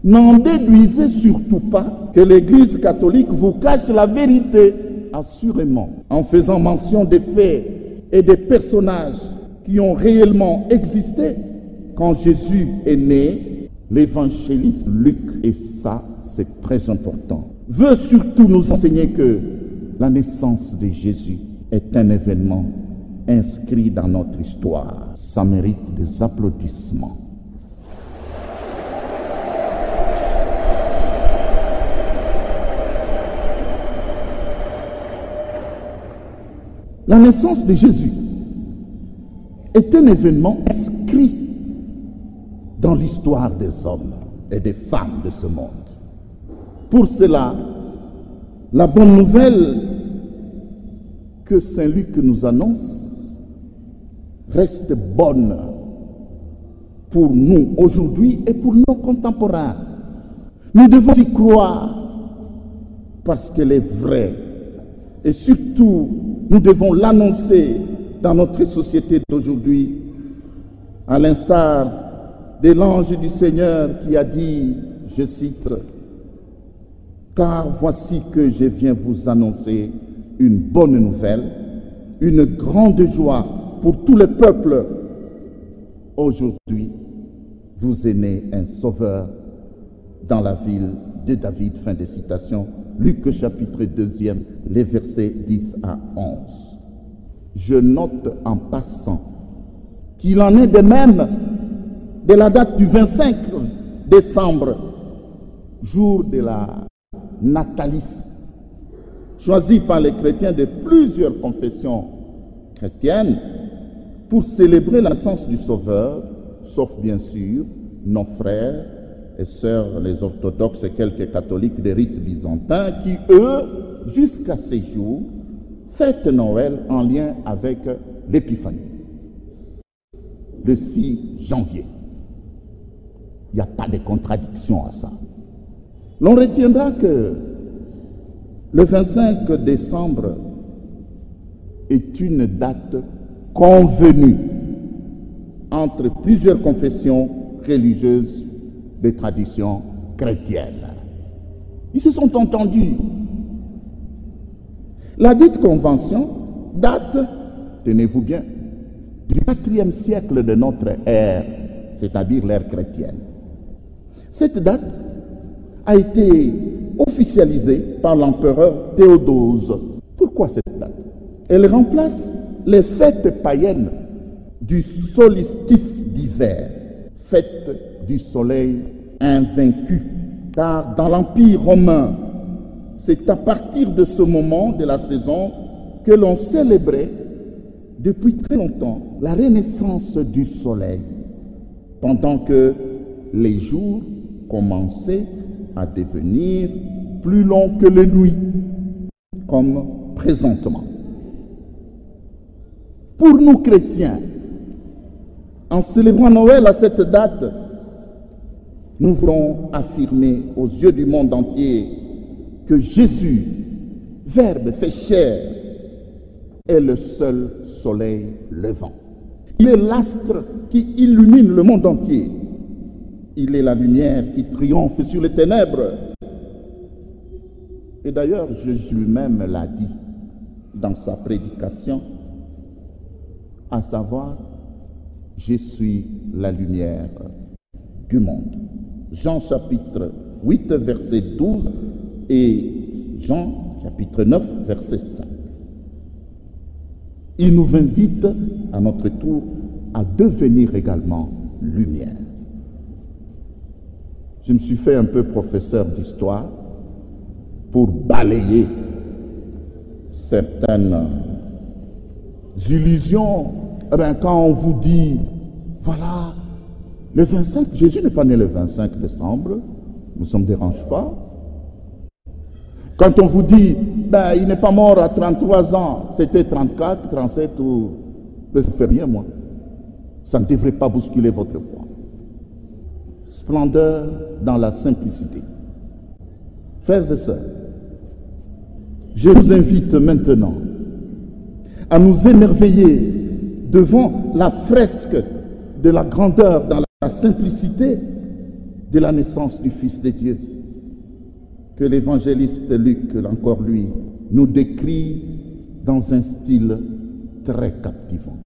N'en déduisez surtout pas que l'Église catholique vous cache la vérité, assurément, en faisant mention des faits et des personnages qui ont réellement existé quand Jésus est né. L'évangéliste Luc, et ça c'est très important, veut surtout nous enseigner que la naissance de Jésus est un événement inscrit dans notre histoire. Ça mérite des applaudissements. La naissance de Jésus est un événement inscrit dans l'histoire des hommes et des femmes de ce monde. Pour cela, la bonne nouvelle que Saint Luc nous annonce reste bonne pour nous aujourd'hui et pour nos contemporains. Nous devons y croire parce qu'elle est vraie. Et surtout, nous devons l'annoncer dans notre société d'aujourd'hui, à l'instar de l'ange du Seigneur qui a dit, je cite, « Car voici que je viens vous annoncer une bonne nouvelle, une grande joie pour tout le peuple. Aujourd'hui, vous est né un sauveur dans la ville de David. » Fin de citation. Luc chapitre 2, les versets 10 à 11. Je note en passant qu'il en est de même de la date du 25 décembre, jour de la Natalis, choisi par les chrétiens de plusieurs confessions chrétiennes pour célébrer la naissance du Sauveur, sauf bien sûr nos frères et sœurs, les orthodoxes et quelques catholiques des rites byzantins qui, eux, jusqu'à ces jours, fêtent Noël en lien avec l'Épiphanie, le 6 janvier. Il n'y a pas de contradiction à ça. L'on retiendra que le 25 décembre est une date convenue entre plusieurs confessions religieuses de tradition chrétienne. Ils se sont entendus. La dite convention date, tenez-vous bien, du 4e siècle de notre ère, c'est-à-dire l'ère chrétienne. Cette date a été officialisée par l'empereur Théodose. Pourquoi cette date? Elle remplace les fêtes païennes du solstice d'hiver, fête du soleil invaincu. Car dans l'Empire romain, c'est à partir de ce moment de la saison que l'on célébrait depuis très longtemps la renaissance du soleil, pendant que les jours commençaient à devenir plus longs que les nuits, comme présentement. Pour nous chrétiens, en célébrant Noël à cette date, nous voulons affirmer aux yeux du monde entier que Jésus, Verbe fait chair, est le seul soleil levant. Il est l'astre qui illumine le monde entier. Il est la lumière qui triomphe sur les ténèbres. Et d'ailleurs, Jésus lui-même l'a dit dans sa prédication, à savoir, je suis la lumière du monde. Jean chapitre 8, verset 12 et Jean chapitre 9, verset 5. Il nous invite à notre tour à devenir également lumière. Je me suis fait un peu professeur d'histoire pour balayer certaines illusions. Eh bien, quand on vous dit, voilà, le 25, Jésus n'est pas né le 25 décembre, ça ne me dérange pas. Quand on vous dit, ben, il n'est pas mort à 33 ans, c'était 34, 37 ou... Ben, ça ne fait rien, moi. Ça ne devrait pas bousculer votre foi. Splendeur dans la simplicité. Frères et sœurs, je vous invite maintenant à nous émerveiller devant la fresque de la grandeur dans la simplicité de la naissance du Fils de Dieu, que l'évangéliste Luc, encore lui, nous décrit dans un style très captivant.